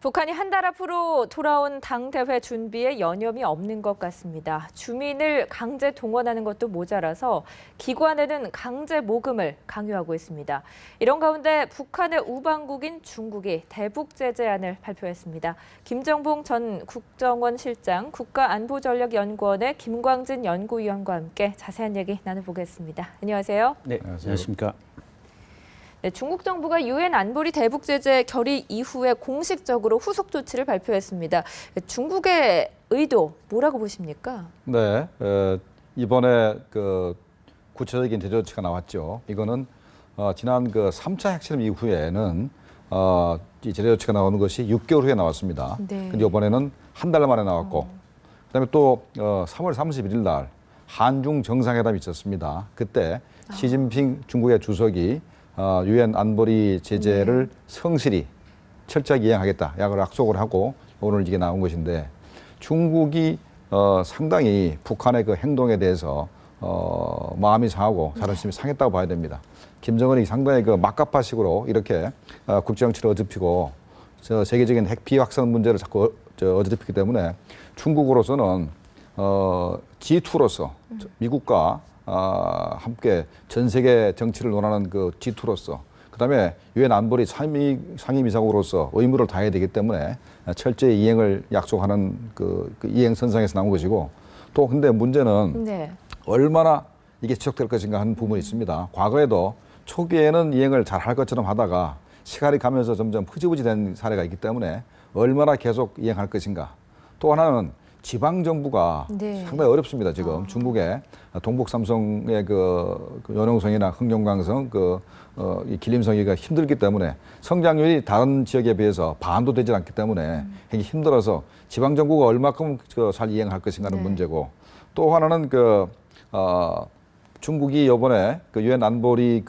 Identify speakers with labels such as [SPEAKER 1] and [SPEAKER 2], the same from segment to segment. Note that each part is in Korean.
[SPEAKER 1] 북한이 한 달 앞으로 돌아온 당대회 준비에 여념이 없는 것 같습니다. 주민을 강제 동원하는 것도 모자라서 기관에는 강제 모금을 강요하고 있습니다. 이런 가운데 북한의 우방국인 중국이 대북 제재안을 발표했습니다. 김정봉 전 국정원 실장, 국가안보전략연구원의 김광진 연구위원과 함께 자세한 얘기 나눠보겠습니다. 안녕하세요.
[SPEAKER 2] 네, 안녕하십니까.
[SPEAKER 1] 네, 중국 정부가 유엔 안보리 대북 제재 결의 이후에 공식적으로 후속 조치를 발표했습니다. 중국의 의도 뭐라고 보십니까?
[SPEAKER 3] 네, 이번에 그 구체적인 제재 조치가 나왔죠. 이거는 지난 그 3차 핵실험 이후에는 이 제재 조치가 나오는 것이 6개월 후에 나왔습니다.
[SPEAKER 1] 네.
[SPEAKER 3] 근데 이번에는 한 달 만에 나왔고, 그다음에 또 3월 31일 날 한중 정상회담이 있었습니다. 그때 시진핑 중국의 주석이 유엔 안보리 제재를 성실히 철저하게 이행하겠다 약속을 하고 오늘 이게 나온 것인데, 중국이 상당히 북한의 그 행동에 대해서 마음이 상하고 자존심이 상했다고 봐야 됩니다. 김정은이 상당히 그 막가파식으로 이렇게 국제정치를 어지럽히고 세계적인 핵 비확산 문제를 자꾸 어지럽히기 때문에 중국으로서는 G2로서 미국과 함께 전 세계 정치를 논하는 그 G2로서, 그다음에 유엔 안보리 상임이사국으로서 의무를 다해야 되기 때문에 철저히 이행을 약속하는 그 이행 선상에서 나온 것이고, 또 근데 문제는 얼마나 이게 지속될 것인가 하는 부분이 있습니다. 과거에도 초기에는 이행을 잘 할 것처럼 하다가 시간이 가면서 점점 흐지부지 된 사례가 있기 때문에 얼마나 계속 이행할 것인가. 또 하나는 지방 정부가 상당히 어렵습니다. 지금 중국의 동북 삼성의 그 연홍성이나 흥룡강성, 이 길림성이가 힘들기 때문에 성장률이 다른 지역에 비해서 반도 되지 않기 때문에 굉장히 힘들어서 지방 정부가 얼마큼 잘 이행할 것인가는 문제고, 또 하나는 중국이 이번에 유엔 안보리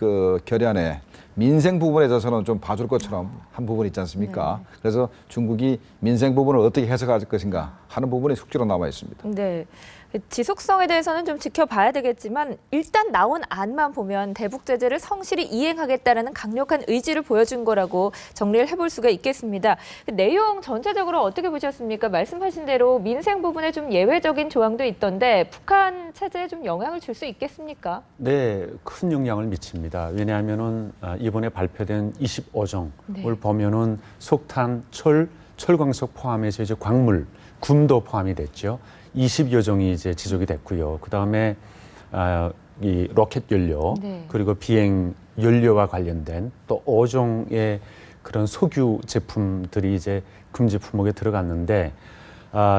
[SPEAKER 3] 결의안에 민생 부분에 있어서는 좀 봐줄 것처럼 한 부분이 있지 않습니까? 그래서 중국이 민생 부분을 어떻게 해석할 것인가 하는 부분이 숙제로 남아 있습니다.
[SPEAKER 1] 네. 지속성에 대해서는 좀 지켜봐야 되겠지만 일단 나온 안만 보면 대북 제재를 성실히 이행하겠다는 강력한 의지를 보여준 거라고 정리를 해볼 수가 있겠습니다. 내용 전체적으로 어떻게 보셨습니까? 말씀하신 대로 민생 부분에 좀 예외적인 조항도 있던데 북한 체제에 좀 영향을 줄 수 있겠습니까?
[SPEAKER 2] 네, 큰 영향을 미칩니다. 왜냐하면은 이번에 발표된 25정을 보면은 석탄, 철광석 포함해서 이제 광물, 금도 포함이 됐죠. 20여 종이 이제 지적이 됐고요. 그 다음에 이 로켓 연료, 그리고 비행 연료와 관련된 또 5종의 그런 석유 제품들이 이제 금지 품목에 들어갔는데,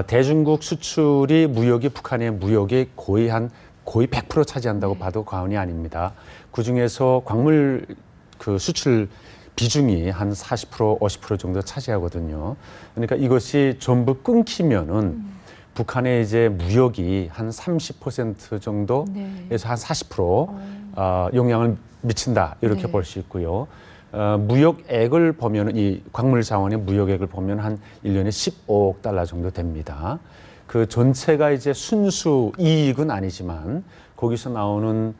[SPEAKER 2] 대중국 수출이 북한의 무역의 거의 100% 차지한다고 봐도 과언이 아닙니다. 그 중에서 광물 그 수출 비중이 한 40%, 50% 정도 차지하거든요. 그러니까 이것이 전부 끊기면은 북한의 이제 무역이 한 30% 정도에서 한 40% 영향을 미친다, 이렇게 볼 수 있고요. 무역액을 보면 이 광물 자원의 무역액을 보면 한 1년에 15억 달러 정도 됩니다. 그 전체가 이제 순수 이익은 아니지만 거기서 나오는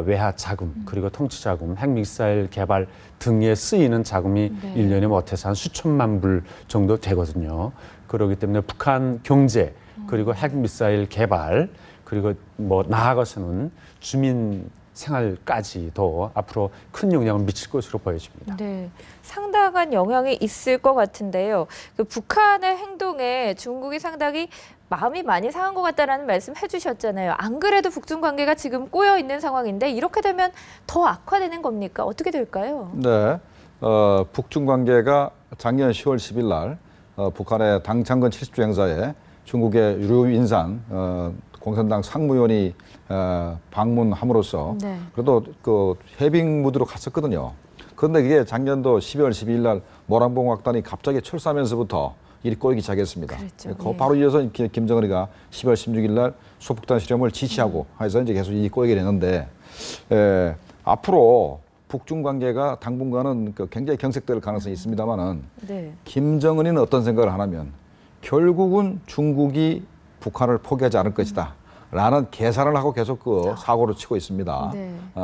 [SPEAKER 2] 외화 자금, 그리고 통치 자금, 핵미사일 개발 등에 쓰이는 자금이 1년에 못해서 한 수천만 불 정도 되거든요. 그렇기 때문에 북한 경제, 그리고 핵미사일 개발, 그리고 나아가서는 주민 생활까지도 앞으로 큰 영향을 미칠 것으로 보여집니다.
[SPEAKER 1] 네, 상당한 영향이 있을 것 같은데요. 북한의 행동에 중국이 상당히 마음이 많이 상한 것 같다라는 말씀 해주셨잖아요. 안 그래도 북중 관계가 지금 꼬여 있는 상황인데 이렇게 되면 더 악화되는 겁니까? 어떻게 될까요?
[SPEAKER 3] 네, 북중 관계가 작년 10월 10일 날 북한의 당창건 70주 행사에 중국의 류인산 공산당 상무위원이 방문함으로써 그래도 그 해빙 무드로 갔었거든요. 그런데 그게 작년도 12월 12일 날 모란봉악단이 갑자기 철수하면서부터 일이 꼬이기 시작했습니다. 바로 이어서 김정은이가 10월 16일 날 소폭탄 실험을 지시하고 해서 이제 계속 일이 꼬이게 되는데, 앞으로 북중 관계가 당분간은 굉장히 경색될 가능성이 있습니다만은 김정은이는 어떤 생각을 하냐면 결국은 중국이 북한을 포기하지 않을 것이다 라는 계산을 하고 계속 사고를 치고 있습니다.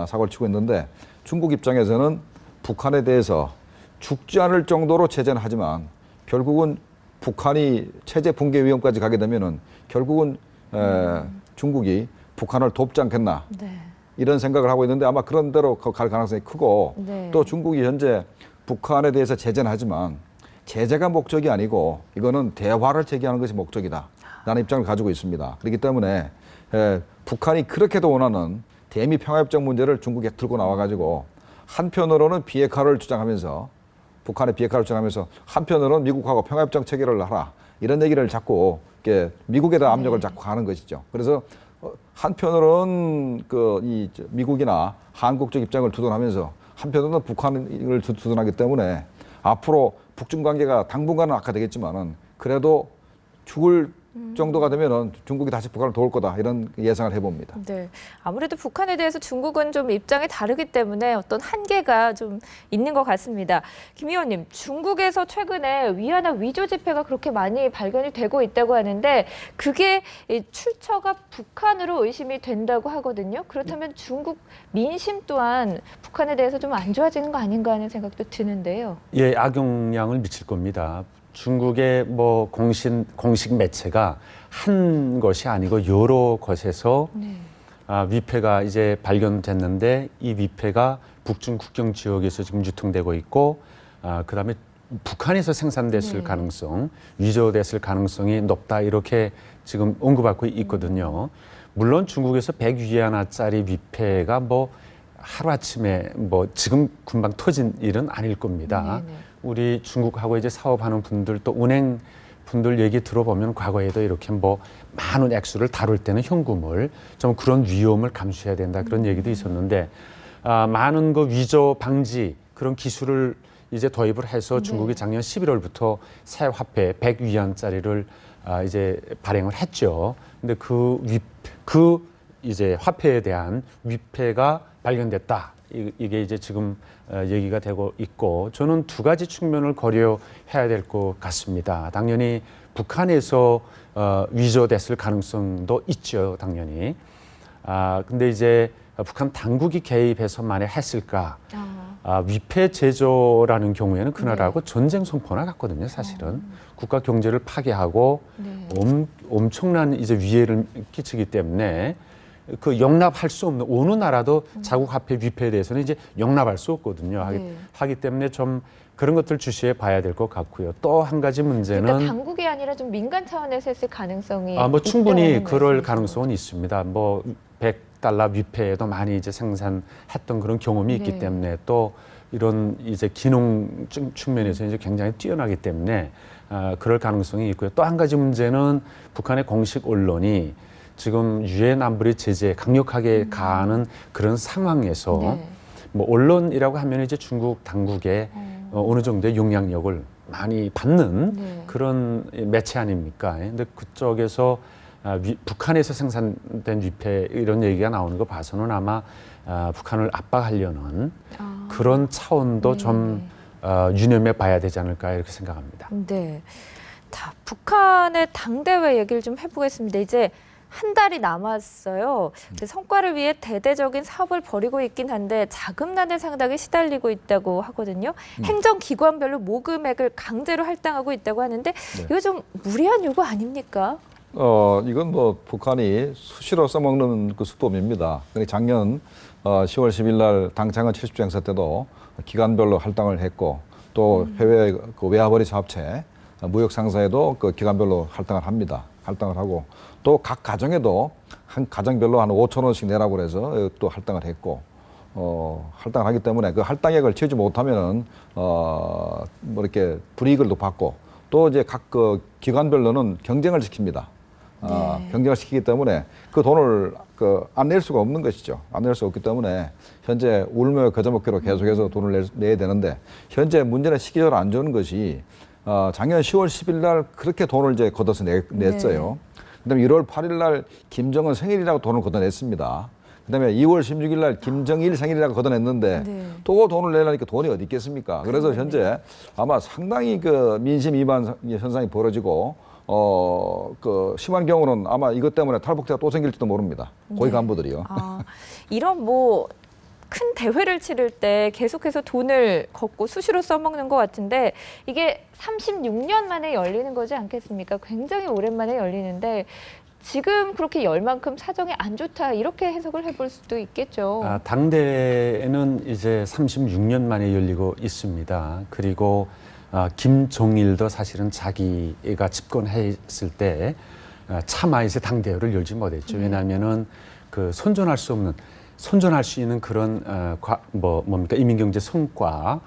[SPEAKER 3] 사고를 치고 있는데, 중국 입장에서는 북한에 대해서 죽지 않을 정도로 제재는 하지만 결국은 북한이 체제 붕괴 위험까지 가게 되면은 결국은 중국이 북한을 돕지 않겠나
[SPEAKER 1] 네.
[SPEAKER 3] 이런 생각을 하고 있는데 아마 그런 대로 갈 가능성이 크고
[SPEAKER 1] 네.
[SPEAKER 3] 또 중국이 현재 북한에 대해서 제재는 하지만 제재가 목적이 아니고 이거는 대화를 제기하는 것이 목적이다 라는 입장을 가지고 있습니다. 그렇기 때문에 북한이 그렇게도 원하는 대미 평화협정 문제를 중국에 들고 나와가지고 한편으로는 비핵화를 주장하면서 북한의 비핵화를 주장하면서 한편으로는 미국하고 평화협정 체결을 하라 이런 얘기를 자꾸 이렇게 미국에다 압력을 자꾸 하는 것이죠. 그래서 한편으로는 이 미국이나 한국 쪽 입장을 두둔하면서 한편으로는 북한을 두둔하기 때문에 앞으로 북중 관계가 당분간은 악화되겠지만은 그래도 죽을 정도가 되면은 중국이 다시 북한을 도울 거다 이런 예상을 해봅니다.
[SPEAKER 1] 네, 아무래도 북한에 대해서 중국은 좀 입장이 다르기 때문에 어떤 한계가 좀 있는 것 같습니다. 김 의원님, 중국에서 최근에 위안화 위조 지폐가 그렇게 많이 발견이 되고 있다고 하는데 그게 출처가 북한으로 의심이 된다고 하거든요. 그렇다면 중국 민심 또한 북한에 대해서 좀 안 좋아지는 거 아닌가 하는 생각도 드는데요.
[SPEAKER 2] 예, 악영향을 미칠 겁니다. 중국의 뭐 공식 매체가 한 것이 아니고 여러 곳에서
[SPEAKER 1] 네.
[SPEAKER 2] 위패가 이제 발견됐는데 이 위패가 북중 국경 지역에서 지금 유통되고 있고 그다음에 북한에서 생산됐을
[SPEAKER 1] 네.
[SPEAKER 2] 가능성, 위조됐을 가능성이 높다 이렇게 지금 언급하고 있거든요. 물론 중국에서 100위안화짜리 위패가 뭐 하루아침에 뭐 지금 금방 터진 일은 아닐 겁니다.
[SPEAKER 1] 네네.
[SPEAKER 2] 우리 중국하고 이제 사업하는 분들 또 은행 분들 얘기 들어보면 과거에도 이렇게 뭐 많은 액수를 다룰 때는 현금을 좀 그런 위험을 감수해야 된다 그런 얘기도 있었는데 많은 그 위조 방지 그런 기술을 이제 도입을 해서 중국이 작년 11월부터 새 화폐 100위안짜리를 이제 발행을 했죠. 근데 그 이제 화폐에 대한 위패가 발견됐다. 이게 이제 지금 얘기가 되고 있고 저는 두 가지 측면을 고려해야 될 것 같습니다. 당연히 북한에서 위조됐을 가능성도 있죠, 당연히. 근데 이제 북한 당국이 개입해서 만약 했을까? 위패 제조라는 경우에는 그 나라하고 전쟁 선포나 같거든요, 사실은. 국가 경제를 파괴하고 엄청난 이제 위해를 끼치기 때문에 그 용납할 수 없는 어느 나라도 자국 화폐 위패에 대해서는 이제 용납할 수 없거든요. 하기 때문에 좀 그런 것들 주시해 봐야 될 것 같고요. 또 한 가지 문제는
[SPEAKER 1] 그러니까 당국이 아니라 좀 민간 차원에서 했을 가능성이
[SPEAKER 2] 뭐 충분히 그럴
[SPEAKER 1] 말씀이시죠.
[SPEAKER 2] 가능성은 있습니다. 뭐 $100 위패에도 많이 이제 생산했던 그런 경험이 있기
[SPEAKER 1] 네.
[SPEAKER 2] 때문에 또 이런 이제 기능 측면에서 이제 굉장히 뛰어나기 때문에 그럴 가능성이 있고요. 또 한 가지 문제는 북한의 공식 언론이 지금 유엔 안보리 제재에 강력하게 가하는 그런 상황에서
[SPEAKER 1] 네.
[SPEAKER 2] 뭐 언론이라고 하면 이제 중국 당국의 어느 정도의 영향력을 많이 받는
[SPEAKER 1] 네.
[SPEAKER 2] 그런 매체 아닙니까? 근데 그쪽에서 북한에서 생산된 위패 이런 얘기가 나오는 거 봐서는 아마 북한을 압박하려는 그런 차원도 좀 유념해 봐야 되지 않을까 이렇게 생각합니다.
[SPEAKER 1] 네. 자, 북한의 당대회 얘기를 좀 해보겠습니다. 이제 한 달이 남았어요. 성과를 위해 대대적인 사업을 벌이고 있긴 한데 자금난에 상당히 시달리고 있다고 하거든요. 행정기관별로 모금액을 강제로 할당하고 있다고 하는데 이거 좀 무리한 요구 아닙니까?
[SPEAKER 3] 이건 뭐 북한이 수시로 써먹는 그 수법입니다. 작년 10월 10일 날 당창은 70조 행사 때도 기관별로 할당을 했고 또 해외 그 외화벌이 사업체 무역 상사에도 그 기관별로 할당을 합니다. 할당을 하고 또 각 가정에도 한 가정별로 한 5천 원씩 내라고 그래서 또 할당을 했고 할당을 하기 때문에 그 할당액을 채우지 못하면은 뭐 이렇게 불이익을 또 받고 또 이제 각 그 기관별로는 경쟁을 시킵니다. 경쟁을 시키기 때문에 그 돈을 안 낼 수가 없는 것이죠. 안 낼 수 없기 때문에 현재 울며 겨자 먹기로 계속해서 돈을 내야 되는데 현재 문제는 시기적으로 안 좋은 것이 작년 10월 10일 날 그렇게 돈을 이제 걷어서 냈어요. 그다음에 1월 8일 날 김정은 생일이라고 돈을 걷어냈습니다. 그다음에 2월 16일 날 김정일 생일이라고 걷어냈는데 또 돈을 내려니까 돈이 어디 있겠습니까? 그래서 현재 아마 상당히 그 민심 위반 현상이 벌어지고 그 심한 경우는 아마 이것 때문에 탈북자가 또 생길지도 모릅니다. 고위 간부들이요.
[SPEAKER 1] 이런 뭐 큰 대회를 치를 때 계속해서 돈을 걷고 수시로 써먹는 것 같은데 이게 36년 만에 열리는 거지 않겠습니까? 굉장히 오랜만에 열리는데 지금 그렇게 열 만큼 사정이 안 좋다 이렇게 해석을 해볼 수도 있겠죠.
[SPEAKER 2] 당대회는 이제 36년 만에 열리고 있습니다. 그리고 김종일도 사실은 자기가 집권했을 때 차마 이제 당대회를 열지 못했죠. 왜냐하면은 그 손존할 수 있는 그런 뭡니까 이민경제 성과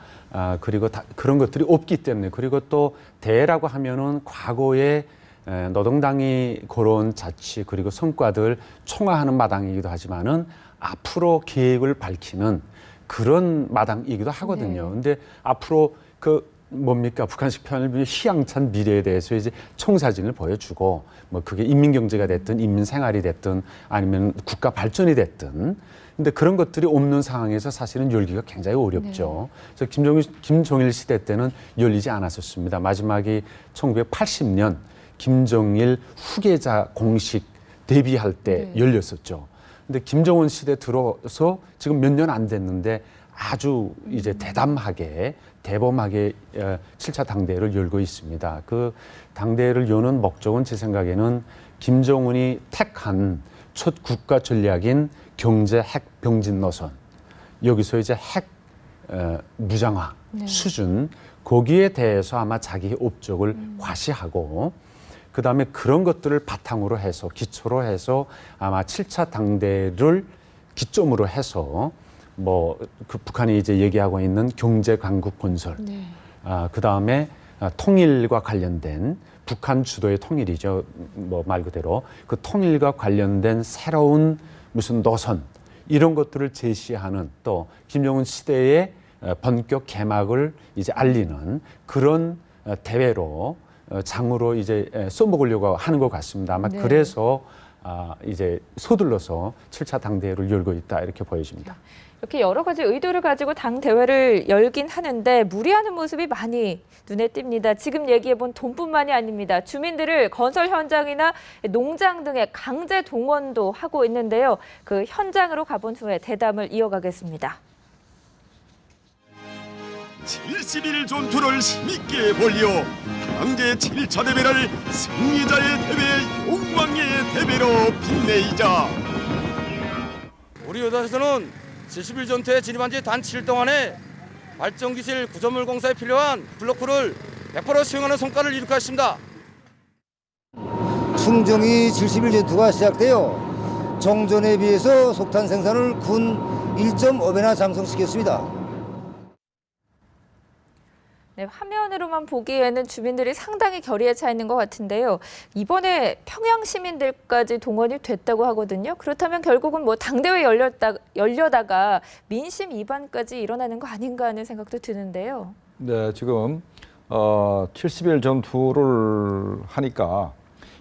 [SPEAKER 2] 그리고 그런 것들이 없기 때문에 그리고 또 대회라고 하면은 과거에 노동당이 걸어온 자치 그리고 성과들 총화하는 마당이기도 하지만은 앞으로 계획을 밝히는 그런 마당이기도 하거든요. 근데 앞으로 뭡니까 북한식 표현을 보면 희망찬 미래에 대해서 이제 청사진을 보여주고 뭐 그게 인민경제가 됐든 인민생활이 됐든 아니면 국가 발전이 됐든 근데 그런 것들이 없는 상황에서 사실은 열기가 굉장히 어렵죠. 그래서 김종일 시대 때는 열리지 않았었습니다. 마지막이 1980년 김정일 후계자 공식 데뷔할 때 열렸었죠. 근데 김정은 시대 들어서 지금 몇 년 안 됐는데 아주 이제 대범하게 7차 당대회를 열고 있습니다. 그 당대회를 여는 목적은 제 생각에는 김정은이 택한 첫 국가 전략인 경제 핵 병진 노선, 여기서 이제 핵 무장화 수준, 거기에 대해서 아마 자기의 업적을 과시하고 그다음에 그런 것들을 바탕으로 해서 기초로 해서 아마 7차 당대를 기점으로 해서 뭐 그 북한이 이제 얘기하고 있는 경제 강국 건설, 그다음에 통일과 관련된 북한 주도의 통일이죠. 뭐 말 그대로 그 통일과 관련된 새로운 무슨 노선 이런 것들을 제시하는 또 김정은 시대의 본격 개막을 이제 알리는 그런 대회로 장으로 이제 써먹으려고 하는 것 같습니다. 아마 그래서 이제 서둘러서 7차 당대회를 열고 있다 이렇게 보여집니다.
[SPEAKER 1] 이렇게 여러 가지 의도를 가지고 당대회를 열긴 하는데 무리하는 모습이 많이 눈에 띕니다. 지금 얘기해본 돈뿐만이 아닙니다. 주민들을 건설 현장이나 농장 등에 강제 동원도 하고 있는데요. 그 현장으로 가본 후에 대담을 이어가겠습니다.
[SPEAKER 4] 70일 전투를 힘있게 벌려 당대 7차 대회를 승리자의 대회, 용광의 대회로 빛내이자.
[SPEAKER 5] 우리 여단에서는 70일 전투에 진입한 지 단 7일 동안에 발전기실 구조물 공사에 필요한 블록홀을 100% 수용하는 성과를 이룩하였습니다.
[SPEAKER 6] 충정이 70일 전투가 시작되어 정전에 비해서 석탄 생산을 군 1.5배나 장성시켰습니다.
[SPEAKER 1] 네, 화면으로만 보기에는 주민들이 상당히 결의에 차 있는 것 같은데요. 이번에 평양 시민들까지 동원이 됐다고 하거든요. 그렇다면 결국은 뭐 당대회 열려다가 민심 위반까지 일어나는 거 아닌가 하는 생각도 드는데요.
[SPEAKER 3] 네, 지금 70일 전투를 하니까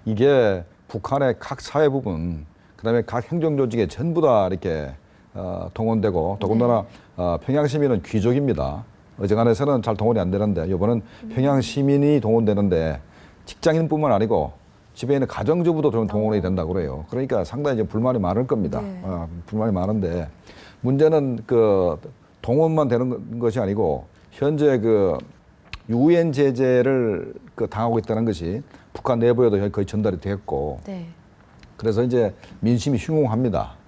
[SPEAKER 3] 이게 북한의 각 사회 부분, 그다음에 각 행정 조직에 전부 다 이렇게 동원되고 더군다나 평양 시민은 귀족입니다. 어지간해서는 잘 동원이 안 되는데 이번은 평양 시민이 동원되는데 직장인뿐만 아니고 집에 있는 가정주부도 동원이 된다고 그래요. 그러니까 상당히 이제 불만이 많을 겁니다. 불만이 많은데 문제는 그 동원만 되는 것이 아니고 현재 그 유엔 제재를 당하고 있다는 것이 북한 내부에도 거의 전달이 됐고 그래서 이제 민심이 흉흉합니다.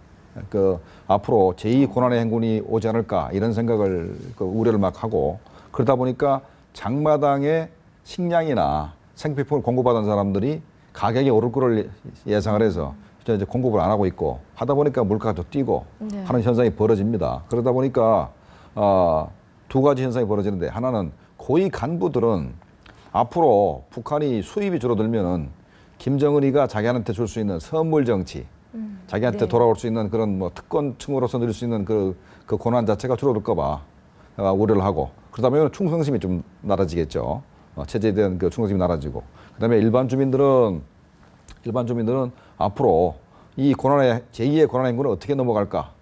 [SPEAKER 3] 앞으로 제2 고난의 행군이 오지 않을까 이런 생각을 우려를 막 하고 그러다 보니까 장마당에 식량이나 생필품을 공급받은 사람들이 가격이 오를 거를 예상을 해서 이제 공급을 안 하고 있고 하다 보니까 물가가 더 뛰고 하는 현상이 벌어집니다. 그러다 보니까 두 가지 현상이 벌어지는데 하나는 고위 간부들은 앞으로 북한이 수입이 줄어들면은 김정은이가 자기한테 줄 수 있는 선물 정치 자기한테 돌아올 수 있는 그런 뭐 특권층으로서 누릴 수 있는 그 권한 자체가 줄어들까 봐 우려를 하고 그러다 보면 충성심이 좀 낮아지겠죠. 체제에 대한 그 충성심이 낮아지고 그다음에 일반 주민들은 앞으로 이 제2의 고난의 행군을 어떻게 넘어갈까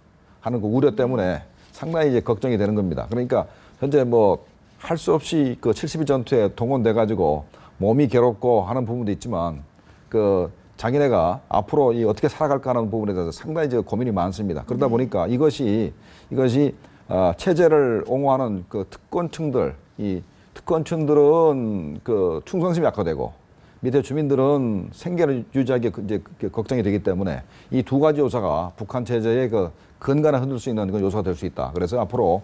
[SPEAKER 3] 하는 그 우려 때문에 상당히 이제 걱정이 되는 겁니다. 그러니까 현재 뭐 할 수 없이 그 70일 전투에 동원돼 가지고 몸이 괴롭고 하는 부분도 있지만 자기네가 앞으로 이 어떻게 살아갈까 하는 부분에 대해서 상당히 이제 고민이 많습니다. 그러다 보니까 이것이 체제를 옹호하는 그 특권층들, 이 특권층들은 그 충성심이 약화되고 밑에 주민들은 생계를 유지하기 이제 걱정이 되기 때문에 이 두 가지 요소가 북한 체제의 그 근간을 흔들 수 있는 그 요소가 될 수 있다. 그래서 앞으로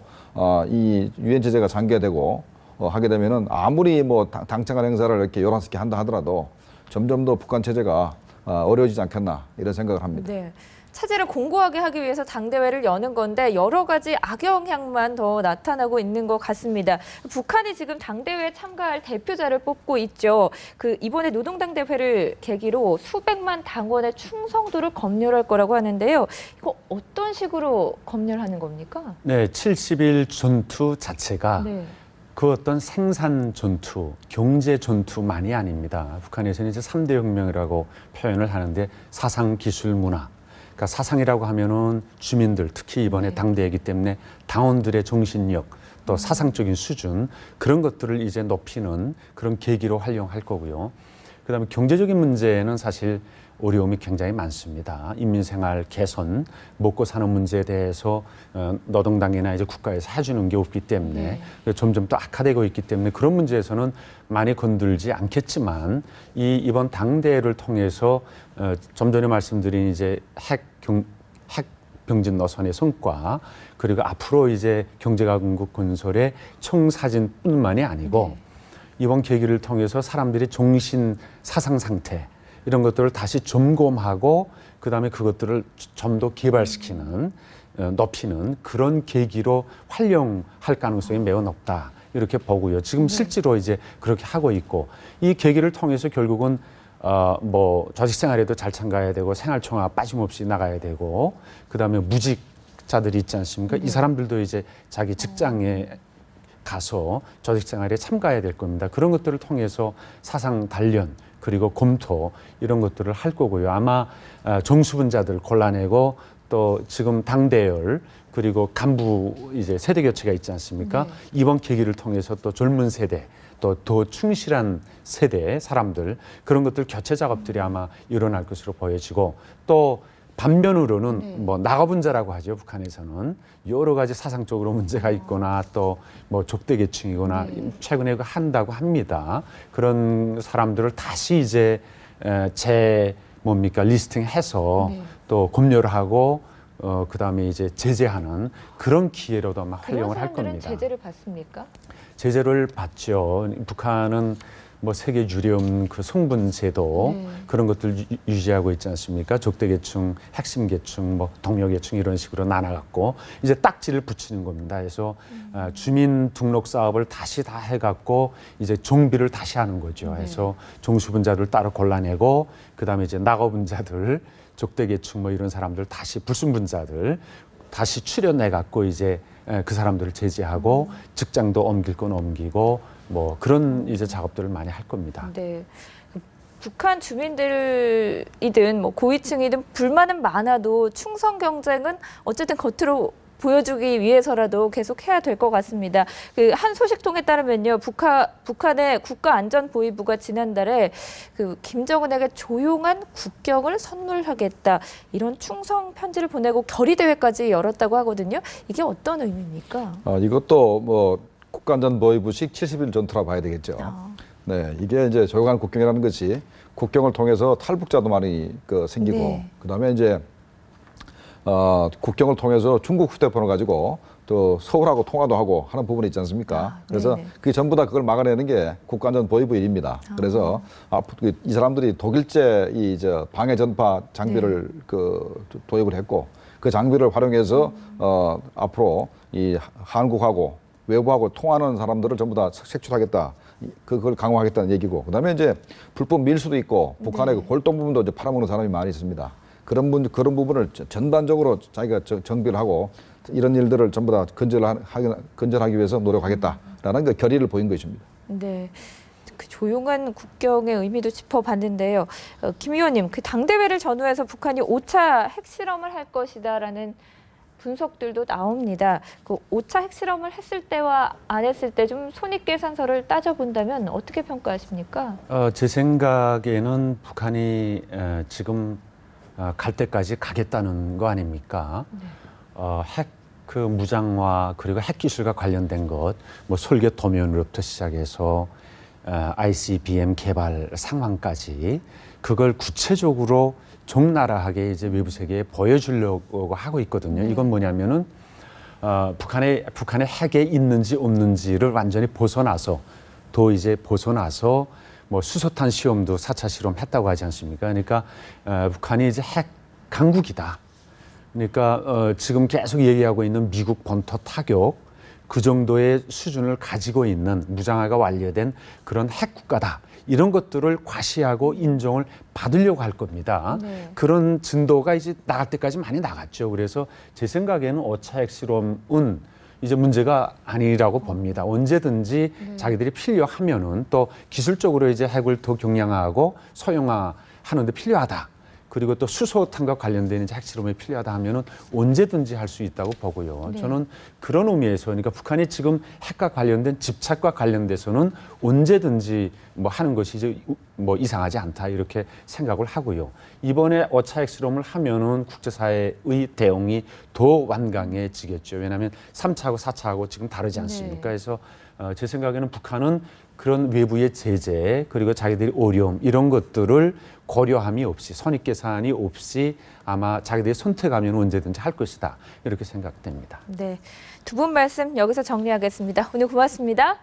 [SPEAKER 3] 이 유엔 체제가 장기화되고 하게 되면은 아무리 뭐 당청간 행사를 이렇게 요란스럽게 한다 하더라도 점점 더 북한 체제가 어려워지지 않겠나 이런 생각을 합니다.
[SPEAKER 1] 네. 체제를 공고하게 하기 위해서 당대회를 여는 건데 여러 가지 악영향만 더 나타나고 있는 것 같습니다. 북한이 지금 당대회에 참가할 대표자를 뽑고 있죠. 이번에 노동당대회를 계기로 수백만 당원의 충성도를 검열할 거라고 하는데요. 이거 어떤 식으로 검열하는 겁니까?
[SPEAKER 2] 네, 70일 전투 자체가
[SPEAKER 1] 네.
[SPEAKER 2] 그 어떤 생산 전투, 경제 전투만이 아닙니다. 북한에서는 이제 3대 혁명이라고 표현을 하는데 사상, 기술, 문화. 그러니까 사상이라고 하면은 주민들, 특히 이번에 당대회이기 때문에 당원들의 정신력, 또 사상적인 수준 그런 것들을 이제 높이는 그런 계기로 활용할 거고요. 그다음에 경제적인 문제는 사실 어려움이 굉장히 많습니다. 인민생활 개선, 먹고 사는 문제에 대해서 노동당이나 이제 국가에서 해주는 게 없기 때문에 점점 또 악화되고 있기 때문에 그런 문제에서는 많이 건들지 않겠지만 이번 당대회를 통해서 좀 전에 말씀드린 이제 핵 병진 노선의 성과 그리고 앞으로 이제 경제강국 건설의 청사진뿐만이 아니고 이번 계기를 통해서 사람들의 정신 사상 상태 이런 것들을 다시 점검하고 그다음에 그것들을 좀 더 개발시키는 높이는 그런 계기로 활용할 가능성이 매우 높다 이렇게 보고요. 지금 실제로 이제 그렇게 하고 있고 이 계기를 통해서 결국은 뭐 조직 생활에도 잘 참가해야 되고 생활총화 빠짐없이 나가야 되고 그다음에 무직자들이 있지 않습니까? 이 사람들도 이제 자기 직장에 가서 조직 생활에 참가해야 될 겁니다. 그런 것들을 통해서 사상 단련 그리고 검토 이런 것들을 할 거고요. 아마 정수분자들 골라내고 또 지금 당대열 그리고 간부 이제 세대 교체가 있지 않습니까? 이번 계기를 통해서 또 젊은 세대 또 더 충실한 세대 사람들 그런 것들 교체 작업들이 아마 일어날 것으로 보여지고 또 반면으로는 뭐 나가분자라고 하죠. 북한에서는 여러 가지 사상적으로 문제가 있거나 또 뭐 적대계층이거나 최근에 한다고 합니다. 그런 사람들을 다시 이제 리스팅해서 또 검열하고 그다음에 이제 제재하는 그런 기회로도 아마 활용을 할 겁니다.
[SPEAKER 1] 그런 사람들은 제재를 받습니까?
[SPEAKER 2] 제재를 받죠. 북한은 뭐 세계 유령 그 성분 제도 그런 것들 유지하고 있지 않습니까? 적대계층, 핵심 계층, 뭐 동료계층 이런 식으로 나눠갖고 이제 딱지를 붙이는 겁니다. 그래서 주민 등록 사업을 다시 다 해갖고 이제 정비를 다시 하는 거죠. 그래서 정수분자들 따로 골라내고 그다음에 이제 낙오분자들, 적대계층 뭐 이런 사람들 다시 불순분자들 다시 추려내갖고 이제 그 사람들을 제재하고 직장도 옮길 건 옮기고 뭐 그런 이제 작업들을 많이 할 겁니다.
[SPEAKER 1] 네. 북한 주민들이든 뭐 고위층이든 불만은 많아도 충성 경쟁은 어쨌든 겉으로 보여주기 위해서라도 계속 해야 될 것 같습니다. 한 소식통에 따르면요, 북한의 국가안전보위부가 지난달에 김정은에게 조용한 국경을 선물하겠다 이런 충성 편지를 보내고 결의대회까지 열었다고 하거든요. 이게 어떤 의미입니까?
[SPEAKER 3] 이것도 뭐 국가안전보위부식 70일 전투라 봐야 되겠죠. 네, 이게 이제 조용한 국경이라는 것이 국경을 통해서 탈북자도 많이 생기고 그다음에 이제 국경을 통해서 중국 휴대폰을 가지고 또 서울하고 통화도 하고 하는 부분이 있지 않습니까? 그래서 그게 전부 다 그걸 막아내는 게 국가안전보위부 일입니다. 그래서 이 사람들이 독일제 방해 전파 장비를 도입을 했고 그 장비를 활용해서 앞으로 이 한국하고 외부하고 통하는 사람들을 전부 다 색출하겠다. 그걸 강화하겠다는 얘기고 그다음에 이제 불법 밀수도 있고 북한의 그 골동 부분도 이제 팔아먹는 사람이 많이 있습니다. 그런 부분을 전반적으로 자기가 정비를 하고 이런 일들을 전부 다 근절하기 위해서 노력하겠다라는 그 결의를 보인 것입니다.
[SPEAKER 1] 네. 그 조용한 국경의 의미도 짚어봤는데요. 김 의원님, 당대회를 전후해서 북한이 5차 핵실험을 할 것이다라는 분석들도 나옵니다. 그 5차 핵실험을 했을 때와 안 했을 때 좀 손익계산서를 따져본다면 어떻게 평가하십니까?
[SPEAKER 2] 제 생각에는 북한이 지금 갈 때까지 가겠다는 거 아닙니까? 핵 그 무장화 그리고 핵 기술과 관련된 것, 뭐 설계 도면으로부터 시작해서 ICBM 개발 상황까지 그걸 구체적으로 적나라하게 이제 외부 세계에 보여주려고 하고 있거든요. 이건 뭐냐면은 북한의 핵에 있는지 없는지를 완전히 벗어나서 뭐 수소탄 시험도 4차 실험 했다고 하지 않습니까? 그러니까 북한이 이제 핵 강국이다. 그러니까 지금 계속 얘기하고 있는 미국 본토 타격 그 정도의 수준을 가지고 있는 무장화가 완료된 그런 핵 국가다. 이런 것들을 과시하고 인정을 받으려고 할 겁니다.
[SPEAKER 1] 네.
[SPEAKER 2] 그런 진도가 이제 나갈 때까지 많이 나갔죠. 그래서 제 생각에는 5차 핵실험은 이제 문제가 아니라고 봅니다. 언제든지 자기들이 필요하면은 또 기술적으로 이제 핵을 더 경량화하고 소형화하는 데 필요하다. 그리고 또 수소탄과 관련된 이제 핵실험이 필요하다 하면은 언제든지 할 수 있다고 보고요.
[SPEAKER 1] 네.
[SPEAKER 2] 저는 그런 의미에서 그러니까 북한이 지금 핵과 관련된 집착과 관련돼서는 언제든지 뭐 하는 것이 이제 뭐 이상하지 않다 이렇게 생각을 하고요. 이번에 5차 핵실험을 하면은 국제사회의 대응이 더 완강해지겠죠. 왜냐하면 3차하고 4차하고 지금 다르지 않습니까?
[SPEAKER 1] 네.
[SPEAKER 2] 그래서 제 생각에는 북한은 그런 외부의 제재 그리고 자기들의 어려움 이런 것들을 고려함이 없이 선입계산이 없이 아마 자기들이 선택하면 언제든지 할 것이다 이렇게 생각됩니다.
[SPEAKER 1] 네, 두 분 말씀 여기서 정리하겠습니다. 오늘 고맙습니다.